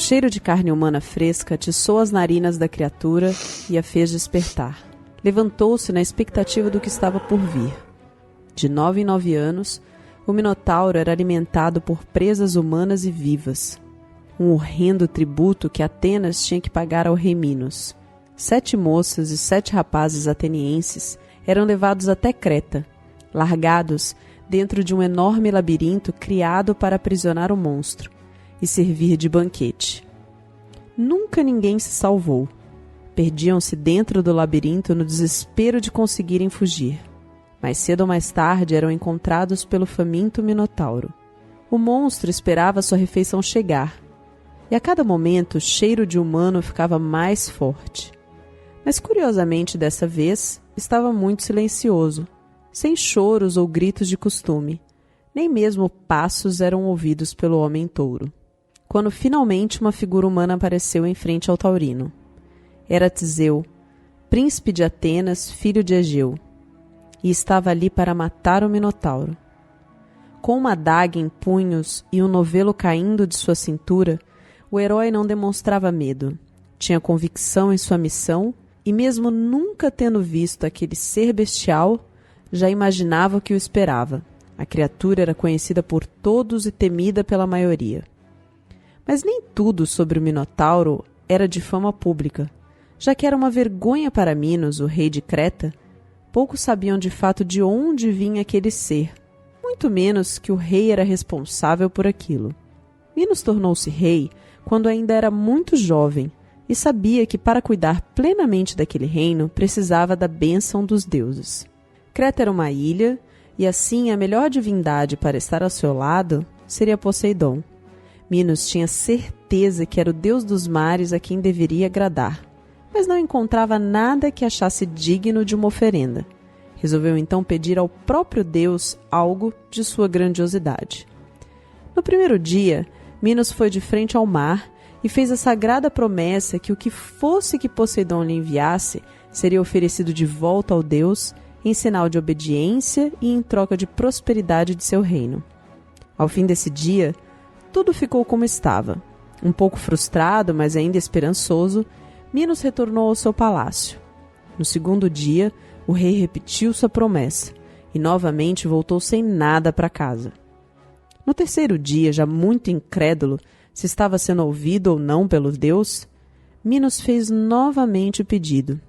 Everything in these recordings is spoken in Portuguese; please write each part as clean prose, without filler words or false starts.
cheiro de carne humana fresca atiçou as narinas da criatura e a fez despertar. Levantou-se na expectativa do que estava por vir. De 9 em 9 anos, o Minotauro era alimentado por presas humanas e vivas. Um horrendo tributo que Atenas tinha que pagar ao rei Minos. 7 moças e 7 rapazes atenienses eram levados até Creta, largados dentro de um enorme labirinto criado para aprisionar o monstro e servir de banquete. Nunca ninguém se salvou. Perdiam-se dentro do labirinto no desespero de conseguirem fugir. Mais cedo ou mais tarde eram encontrados pelo faminto Minotauro. O monstro esperava sua refeição chegar, e a cada momento o cheiro de humano ficava mais forte. Mas curiosamente dessa vez estava muito silencioso, sem choros ou gritos de costume. Nem mesmo passos eram ouvidos pelo homem-touro. Quando finalmente uma figura humana apareceu em frente ao taurino. Era Teseu, príncipe de Atenas, filho de Egeu, e estava ali para matar o Minotauro. Com uma adaga em punhos e um novelo caindo de sua cintura, o herói não demonstrava medo. Tinha convicção em sua missão e, mesmo nunca tendo visto aquele ser bestial, já imaginava o que o esperava. A criatura era conhecida por todos e temida pela maioria. Mas nem tudo sobre o Minotauro era de fama pública. Já que era uma vergonha para Minos, o rei de Creta, poucos sabiam de fato de onde vinha aquele ser, muito menos que o rei era responsável por aquilo. Minos tornou-se rei quando ainda era muito jovem e sabia que para cuidar plenamente daquele reino precisava da bênção dos deuses. Creta era uma ilha e assim a melhor divindade para estar ao seu lado seria Poseidon. Minos tinha certeza que era o deus dos mares a quem deveria agradar, mas não encontrava nada que achasse digno de uma oferenda. Resolveu então pedir ao próprio Deus algo de sua grandiosidade. No primeiro dia, Minos foi de frente ao mar e fez a sagrada promessa que o que fosse que Poseidon lhe enviasse seria oferecido de volta ao Deus em sinal de obediência e em troca de prosperidade de seu reino. Ao fim desse dia, tudo ficou como estava. Um pouco frustrado, mas ainda esperançoso, Minos retornou ao seu palácio. No segundo dia, o rei repetiu sua promessa e novamente voltou sem nada para casa. No terceiro dia, já muito incrédulo se estava sendo ouvido ou não pelo Deus, Minos fez novamente o pedido.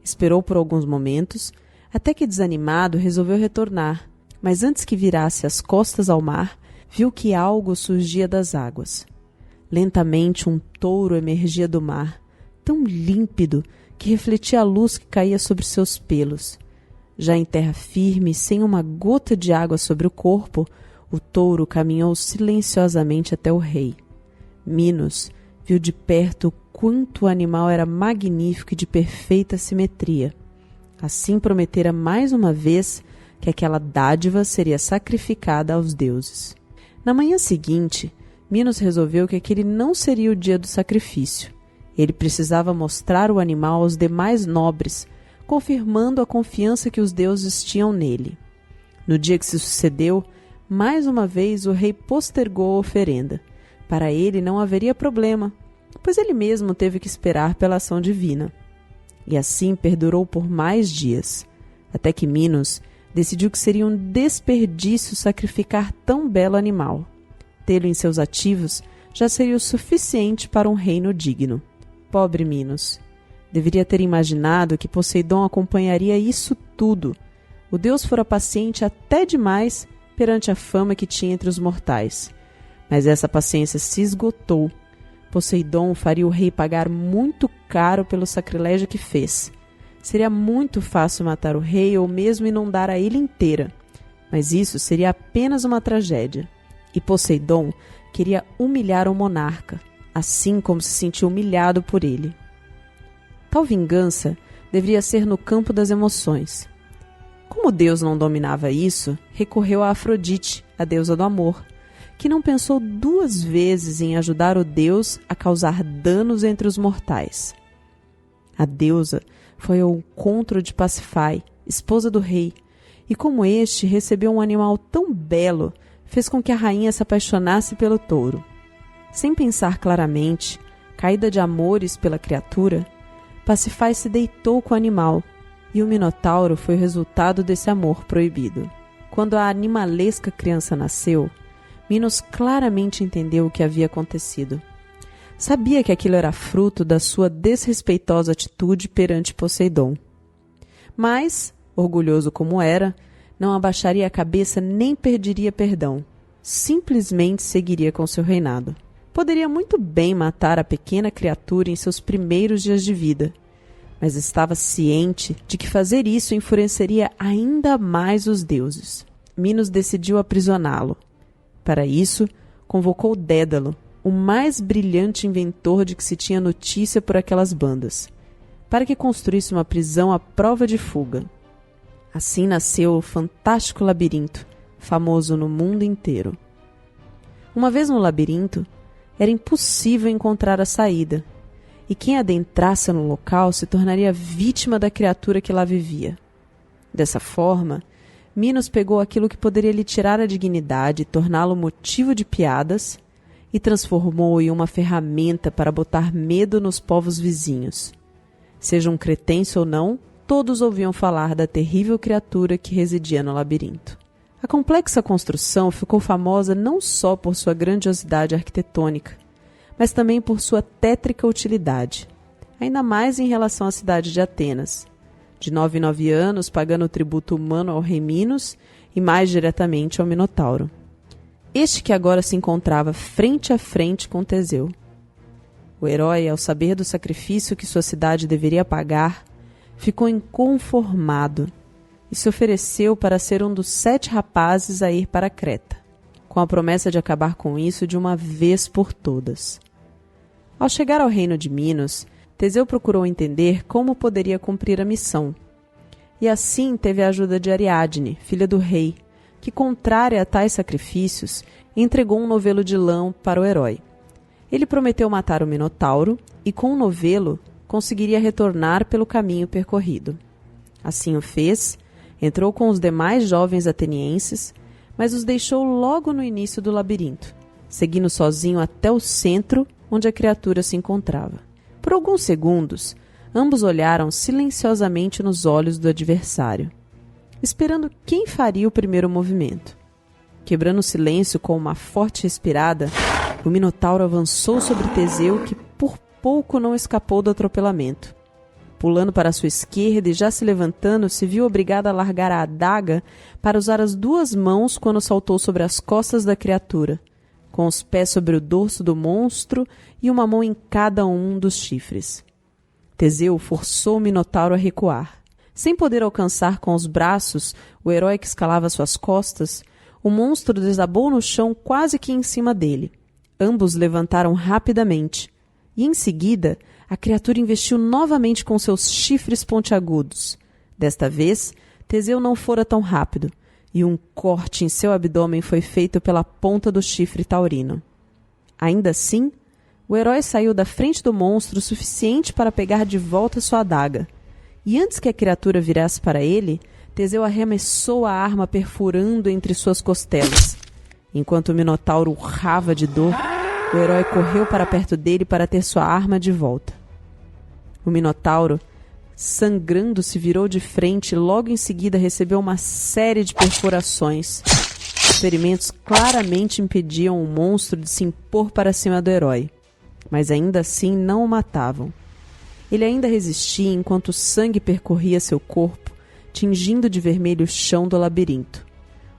Esperou por alguns momentos, até que desanimado resolveu retornar, mas antes que virasse as costas ao mar, viu que algo surgia das águas. Lentamente um touro emergia do mar, tão límpido que refletia a luz que caía sobre seus pelos. Já em terra firme, sem uma gota de água sobre o corpo, o touro caminhou silenciosamente até o rei. Minos viu de perto o quanto o animal era magnífico e de perfeita simetria. Assim prometera mais uma vez que aquela dádiva seria sacrificada aos deuses. Na manhã seguinte, Minos resolveu que aquele não seria o dia do sacrifício. Ele precisava mostrar o animal aos demais nobres, confirmando a confiança que os deuses tinham nele. No dia que se sucedeu, mais uma vez o rei postergou a oferenda. Para ele não haveria problema, pois ele mesmo teve que esperar pela ação divina. E assim perdurou por mais dias, até que Minos decidiu que seria um desperdício sacrificar tão belo animal. Tê-lo em seus ativos já seria o suficiente para um reino digno. Pobre Minos! Deveria ter imaginado que Poseidon acompanharia isso tudo. O deus fora paciente até demais perante a fama que tinha entre os mortais. Mas essa paciência se esgotou. Poseidon faria o rei pagar muito caro pelo sacrilégio que fez. Seria muito fácil matar o rei ou mesmo inundar a ilha inteira. Mas isso seria apenas uma tragédia. E Poseidon queria humilhar o monarca, assim como se sentiu humilhado por ele. Tal vingança deveria ser no campo das emoções. Como Deus não dominava isso, recorreu a Afrodite, a deusa do amor, que não pensou 2 vezes em ajudar o deus a causar danos entre os mortais. A deusa foi ao encontro de Pasífae, esposa do rei, e como este recebeu um animal tão belo, fez com que a rainha se apaixonasse pelo touro. Sem pensar claramente, Caída de amores pela criatura, Pasífae se deitou com o animal, e o Minotauro foi o resultado desse amor proibido. Quando a animalesca criança nasceu, Minos claramente entendeu o que havia acontecido. Sabia que aquilo era fruto da sua desrespeitosa atitude perante Poseidon. Mas, orgulhoso como era, não abaixaria a cabeça nem pediria perdão. Simplesmente seguiria com seu reinado. Poderia muito bem matar a pequena criatura em seus primeiros dias de vida, mas estava ciente de que fazer isso enfureceria ainda mais os deuses. Minos decidiu aprisioná-lo. Para isso, convocou Dédalo, o mais brilhante inventor de que se tinha notícia por aquelas bandas, para que construísse uma prisão à prova de fuga. Assim nasceu o fantástico labirinto, famoso no mundo inteiro. Uma vez no labirinto, era impossível encontrar a saída, e quem adentrasse no local se tornaria vítima da criatura que lá vivia. Dessa forma, Minos pegou aquilo que poderia lhe tirar a dignidade e torná-lo motivo de piadas e transformou-o em uma ferramenta para botar medo nos povos vizinhos. Seja um cretense ou não, todos ouviam falar da terrível criatura que residia no labirinto. A complexa construção ficou famosa não só por sua grandiosidade arquitetônica, mas também por sua tétrica utilidade, ainda mais em relação à cidade de Atenas, de 9 em 9 anos pagando o tributo humano ao rei Minos e mais diretamente ao Minotauro. Este que agora se encontrava frente a frente com Teseu. O herói, ao saber do sacrifício que sua cidade deveria pagar, ficou inconformado e se ofereceu para ser um dos 7 rapazes a ir para Creta, com a promessa de acabar com isso de uma vez por todas. Ao chegar ao reino de Minos, Teseu procurou entender como poderia cumprir a missão, e assim teve a ajuda de Ariadne, filha do rei, que, contrária a tais sacrifícios, entregou um novelo de lã para o herói. Ele prometeu matar o Minotauro e, com o novelo, conseguiria retornar pelo caminho percorrido. Assim o fez, entrou com os demais jovens atenienses, mas os deixou logo no início do labirinto, seguindo sozinho até o centro onde a criatura se encontrava. Por alguns segundos, ambos olharam silenciosamente nos olhos do adversário, esperando quem faria o primeiro movimento. Quebrando o silêncio com uma forte respirada, o Minotauro avançou sobre Teseu, que por pouco não escapou do atropelamento. Pulando para sua esquerda e já se levantando, se viu obrigado a largar a adaga para usar as 2 mãos quando saltou sobre as costas da criatura, com os pés sobre o dorso do monstro e uma mão em cada um dos chifres. Teseu forçou o Minotauro a recuar. Sem poder alcançar com os braços o herói que escalava suas costas, o monstro desabou no chão quase que em cima dele. Ambos levantaram rapidamente, e em seguida a criatura investiu novamente com seus chifres pontiagudos. Desta vez, Teseu não fora tão rápido, e um corte em seu abdômen foi feito pela ponta do chifre taurino. Ainda assim, o herói saiu da frente do monstro o suficiente para pegar de volta sua adaga, e antes que a criatura virasse para ele, Teseu arremessou a arma perfurando entre suas costelas. Enquanto o Minotauro urrava de dor, o herói correu para perto dele para ter sua arma de volta. O Minotauro, sangrando, se virou de frente e logo em seguida recebeu uma série de perfurações. Os ferimentos claramente impediam o monstro de se impor para cima do herói, mas ainda assim não o matavam. Ele ainda resistia enquanto o sangue percorria seu corpo, tingindo de vermelho o chão do labirinto.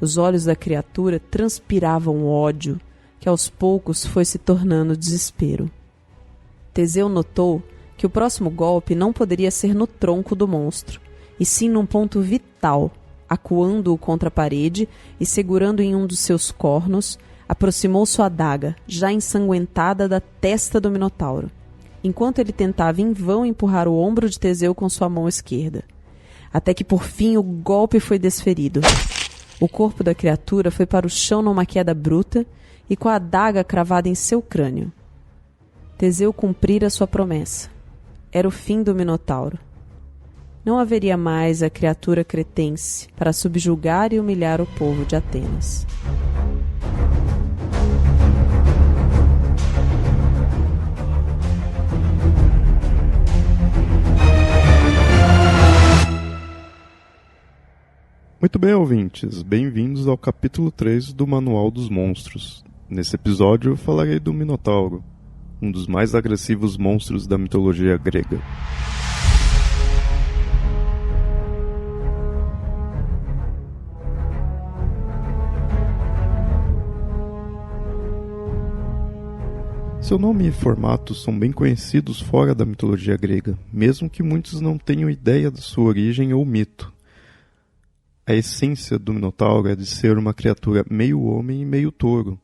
Os olhos da criatura transpiravam ódio, que aos poucos foi se tornando desespero. Teseu notou que o próximo golpe não poderia ser no tronco do monstro, e sim num ponto vital. Acuando-o contra a parede e segurando em um dos seus cornos, aproximou sua adaga, já ensanguentada, da testa do Minotauro, enquanto ele tentava em vão empurrar o ombro de Teseu com sua mão esquerda. Até que por fim o golpe foi desferido. O corpo da criatura foi para o chão numa queda bruta e com a adaga cravada em seu crânio. Teseu cumprira sua promessa. Era o fim do Minotauro. Não haveria mais a criatura cretense para subjugar e humilhar o povo de Atenas. Muito bem, ouvintes, bem-vindos ao capítulo 3 do Manual dos Monstros. Nesse episódio eu falarei do Minotauro, um dos mais agressivos monstros da mitologia grega. Seu nome e formato são bem conhecidos fora da mitologia grega, mesmo que muitos não tenham ideia da sua origem ou mito. A essência do Minotauro é de ser uma criatura meio homem e meio touro,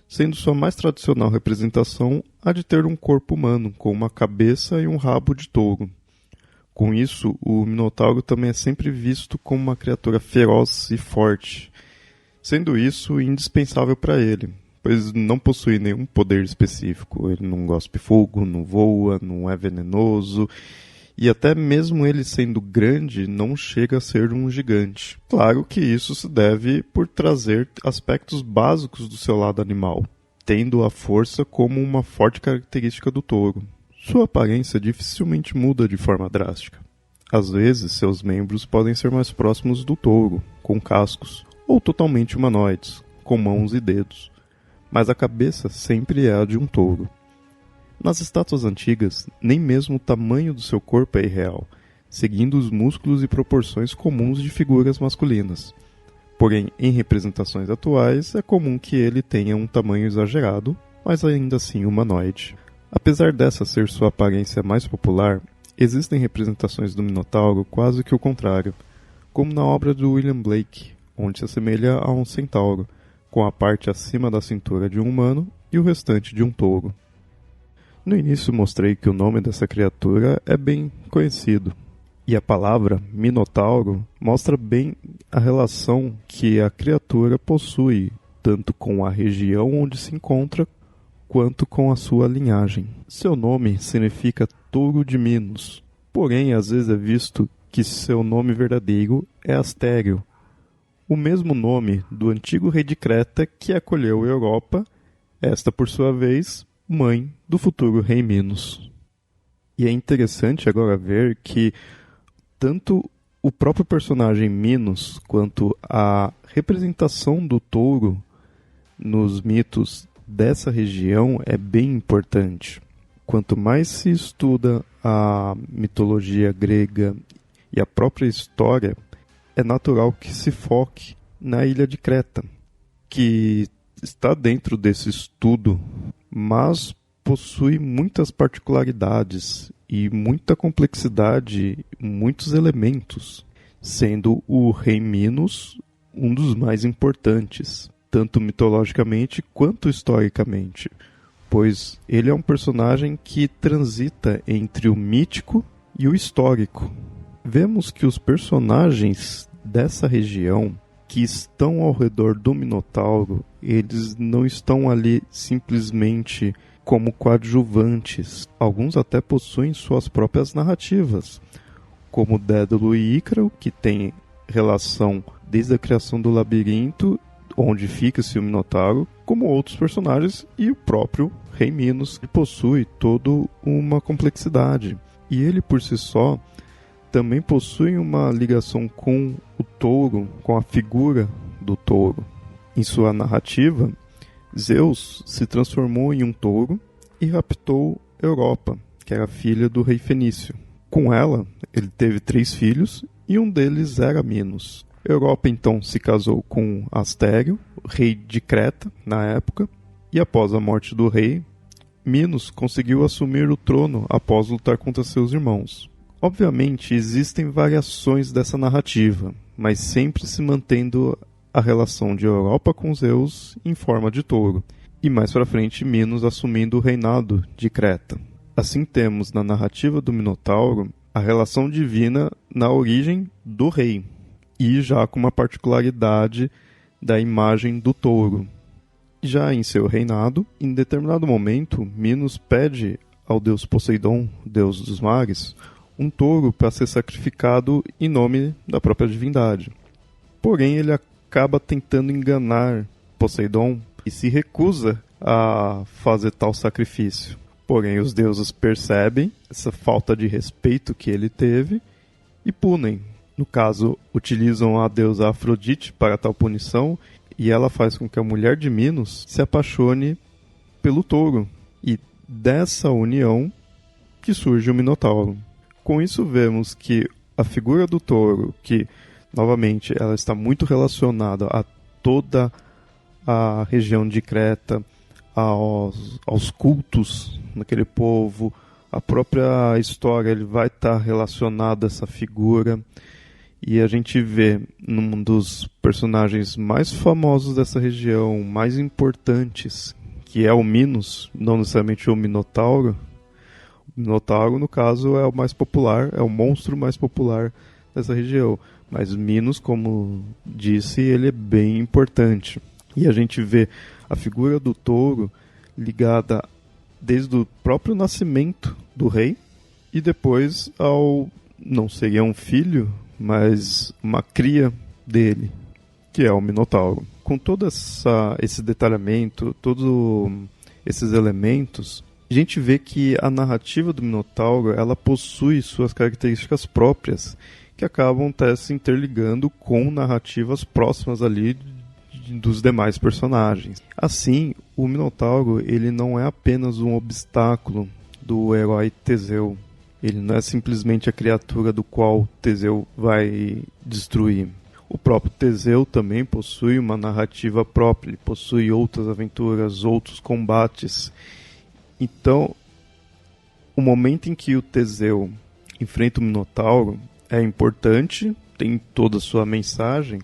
sendo sua mais tradicional representação a de ter um corpo humano, com uma cabeça e um rabo de touro. Com isso, o Minotauro também é sempre visto como uma criatura feroz e forte, sendo isso indispensável para ele, pois não possui nenhum poder específico. Ele não gospe fogo, não voa, não é venenoso, e até mesmo ele sendo grande, não chega a ser um gigante. Claro que isso se deve por trazer aspectos básicos do seu lado animal, tendo a força como uma forte característica do touro. Sua aparência dificilmente muda de forma drástica. Às vezes, seus membros podem ser mais próximos do touro, com cascos, ou totalmente humanoides, com mãos e dedos. Mas a cabeça sempre é a de um touro. Nas estátuas antigas, nem mesmo o tamanho do seu corpo é irreal, seguindo os músculos e proporções comuns de figuras masculinas. Porém, em representações atuais, é comum que ele tenha um tamanho exagerado, mas ainda assim humanoide. Apesar dessa ser sua aparência mais popular, existem representações do Minotauro quase que o contrário, como na obra do William Blake, onde se assemelha a um centauro, com a parte acima da cintura de um humano e o restante de um touro. No início mostrei que o nome dessa criatura é bem conhecido, e a palavra Minotauro mostra bem a relação que a criatura possui, tanto com a região onde se encontra, quanto com a sua linhagem. Seu nome significa touro de Minos, porém às vezes é visto que seu nome verdadeiro é Astério, o mesmo nome do antigo rei de Creta que acolheu a Europa, esta por sua vez, mãe do futuro rei Minos. E é interessante agora ver que tanto o próprio personagem Minos quanto a representação do touro nos mitos dessa região é bem importante. Quanto mais se estuda a mitologia grega e a própria história, é natural que se foque na ilha de Creta, que está dentro desse estudo, mas possui muitas particularidades e muita complexidade, muitos elementos, sendo o rei Minos um dos mais importantes, tanto mitologicamente quanto historicamente, pois ele é um personagem que transita entre o mítico e o histórico. Vemos que os personagens dessa região que estão ao redor do Minotauro, eles não estão ali simplesmente como coadjuvantes. Alguns até possuem suas próprias narrativas, como Dédalo e Ícaro, que tem relação desde a criação do labirinto, onde fica-se o Minotauro, como outros personagens, e o próprio rei Minos, que possui toda uma complexidade. E ele por si só também possui uma ligação com o touro, com a figura do touro. Em sua narrativa, Zeus se transformou em um touro e raptou Europa, que era filha do rei Fenício. Com ela, ele teve 3 filhos e um deles era Minos. Europa então se casou com Astério, rei de Creta na época, e após a morte do rei, Minos conseguiu assumir o trono após lutar contra seus irmãos. Obviamente, existem variações dessa narrativa, mas sempre se mantendo a relação de Europa com Zeus em forma de touro, e mais para frente Minos assumindo o reinado de Creta. Assim temos na narrativa do Minotauro a relação divina na origem do rei, e já com uma particularidade da imagem do touro. Já em seu reinado, em determinado momento, Minos pede ao deus Poseidon, deus dos mares, um touro para ser sacrificado em nome da própria divindade. Porém, ele acaba tentando enganar Poseidon e se recusa a fazer tal sacrifício. Porém, os deuses percebem essa falta de respeito que ele teve e punem, No caso, utilizam a deusa Afrodite para tal punição, e ela faz com que a mulher de Minos se apaixone pelo touro. E dessa união que surge o Minotauro. Com isso vemos que a figura do touro, que novamente ela está muito relacionada a toda a região de Creta, aos cultos naquele povo, a própria história ele vai estar relacionada a essa figura. E a gente vê num dos personagens mais famosos dessa região, mais importantes, que é o Minos, não necessariamente o Minotauro. O Minotauro, no caso, é o mais popular, é o monstro mais popular dessa região. Mas Minos, como disse, ele é bem importante. E a gente vê a figura do touro ligada desde o próprio nascimento do rei e depois ao, não seria um filho, mas uma cria dele, que é o Minotauro. Com todo esse detalhamento, todos esses elementos, a gente vê que a narrativa do Minotauro ela possui suas características próprias, que acabam até se interligando com narrativas próximas ali dos demais personagens. Assim, o Minotauro ele não é apenas um obstáculo do herói Teseu. Ele não é simplesmente a criatura do qual Teseu vai destruir. O próprio Teseu também possui uma narrativa própria, ele possui outras aventuras, outros combates. Então, o momento em que o Teseu enfrenta o Minotauro é importante, tem toda a sua mensagem,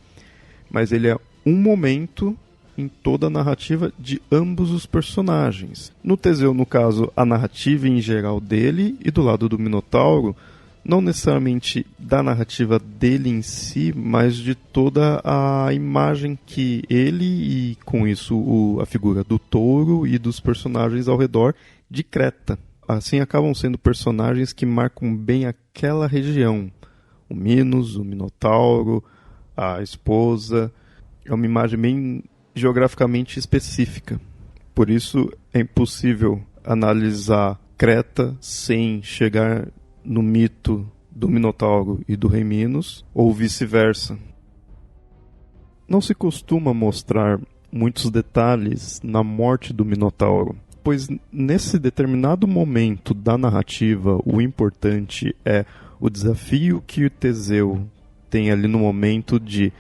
mas ele é um momento em toda a narrativa de ambos os personagens. No Teseu, no caso, a narrativa em geral dele, e do lado do Minotauro, não necessariamente da narrativa dele em si, mas de toda a imagem que ele, e com isso a figura do touro e dos personagens ao redor de Creta. Assim acabam sendo personagens que marcam bem aquela região. O Minos, o Minotauro, a esposa. É uma imagem bem geograficamente específica. Por isso é impossível analisar Creta sem chegar no mito do Minotauro e do rei Minos, ou vice-versa. Não se costuma mostrar muitos detalhes na morte do Minotauro, pois nesse determinado momento da narrativa, o importante é o desafio que o Teseu tem ali no momento de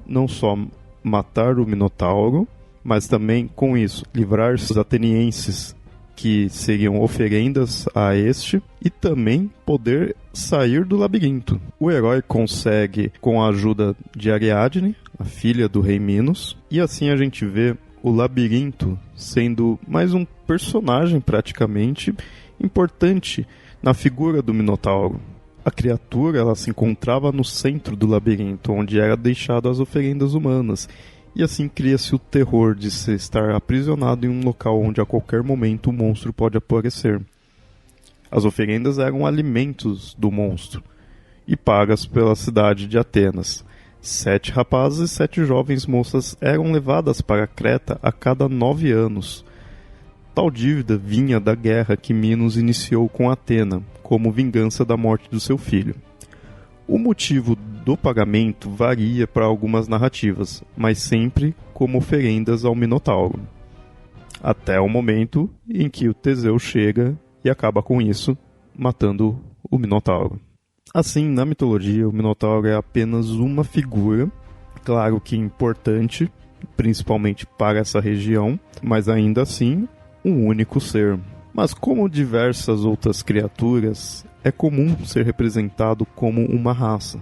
não só matar o Minotauro, mas também, com isso, livrar os atenienses que seriam oferendas a este e também poder sair do labirinto. O herói consegue com a ajuda de Ariadne, a filha do rei Minos, e assim a gente vê o labirinto sendo mais um personagem praticamente importante na figura do Minotauro. A criatura ela se encontrava no centro do labirinto, onde era deixado as oferendas humanas, e assim cria-se o terror de se estar aprisionado em um local onde a qualquer momento o monstro pode aparecer. As oferendas eram alimentos do monstro, e pagas pela cidade de Atenas. 7 rapazes e 7 jovens moças eram levadas para Creta a cada 9 anos. Tal dívida vinha da guerra que Minos iniciou com Atena, como vingança da morte do seu filho. O motivo do pagamento varia para algumas narrativas, mas sempre como oferendas ao Minotauro. Até o momento em que o Teseu chega e acaba com isso, matando o Minotauro. Assim, na mitologia, o Minotauro é apenas uma figura, claro que importante, principalmente para essa região, mas ainda assim, um único ser. Mas como diversas outras criaturas, é comum ser representado como uma raça,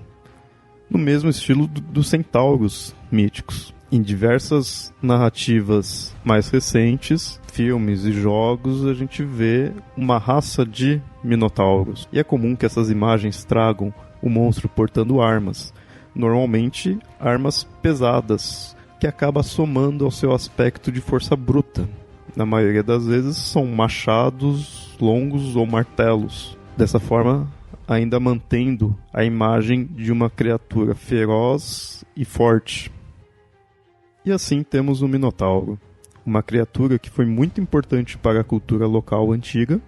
no mesmo estilo dos centauros míticos. Em diversas narrativas mais recentes, filmes e jogos, a gente vê uma raça de minotauros. E é comum que essas imagens tragam o monstro portando armas, normalmente armas pesadas, que acaba somando ao seu aspecto de força bruta. Na maioria das vezes são machados longos ou martelos. Dessa forma, ainda mantendo a imagem de uma criatura feroz e forte. E assim temos o Minotauro, uma criatura que foi muito importante para a cultura local antiga,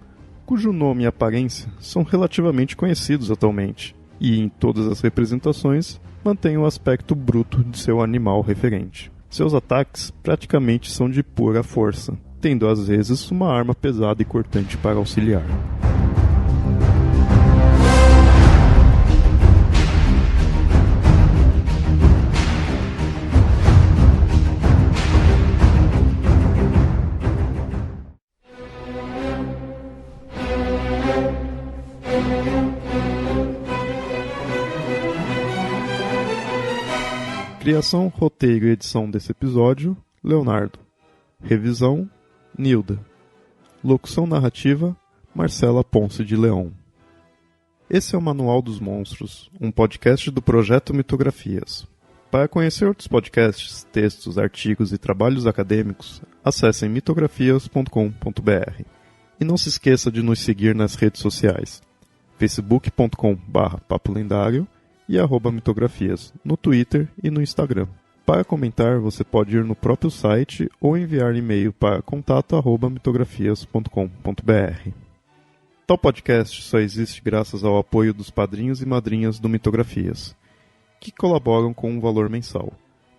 cujo nome e aparência são relativamente conhecidos atualmente. e, em todas as representações, mantém o aspecto bruto de seu animal referente. Seus ataques praticamente são de pura força, tendo às vezes uma arma pesada e cortante para auxiliar. Criação, roteiro e edição desse episódio, Leonardo. Revisão, Nilda. Locução narrativa, Marcela Ponce de Leon. Esse é o Manual dos Monstros, um podcast do Projeto Mitografias. Para conhecer outros podcasts, textos, artigos e trabalhos acadêmicos, acessem mitografias.com.br. E não se esqueça de nos seguir nas redes sociais, facebook.com/papolendário e @mitografias, no Twitter e no Instagram. Para comentar, você pode ir no próprio site ou enviar e-mail para contato@mitografias.com.br. Tal podcast só existe graças ao apoio dos padrinhos e madrinhas do Mitografias, que colaboram com um valor mensal.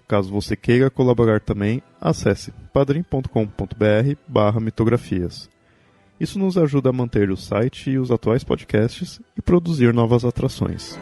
Caso você queira colaborar também, acesse padrim.com.br/mitografias. Isso nos ajuda a manter o site e os atuais podcasts e produzir novas atrações.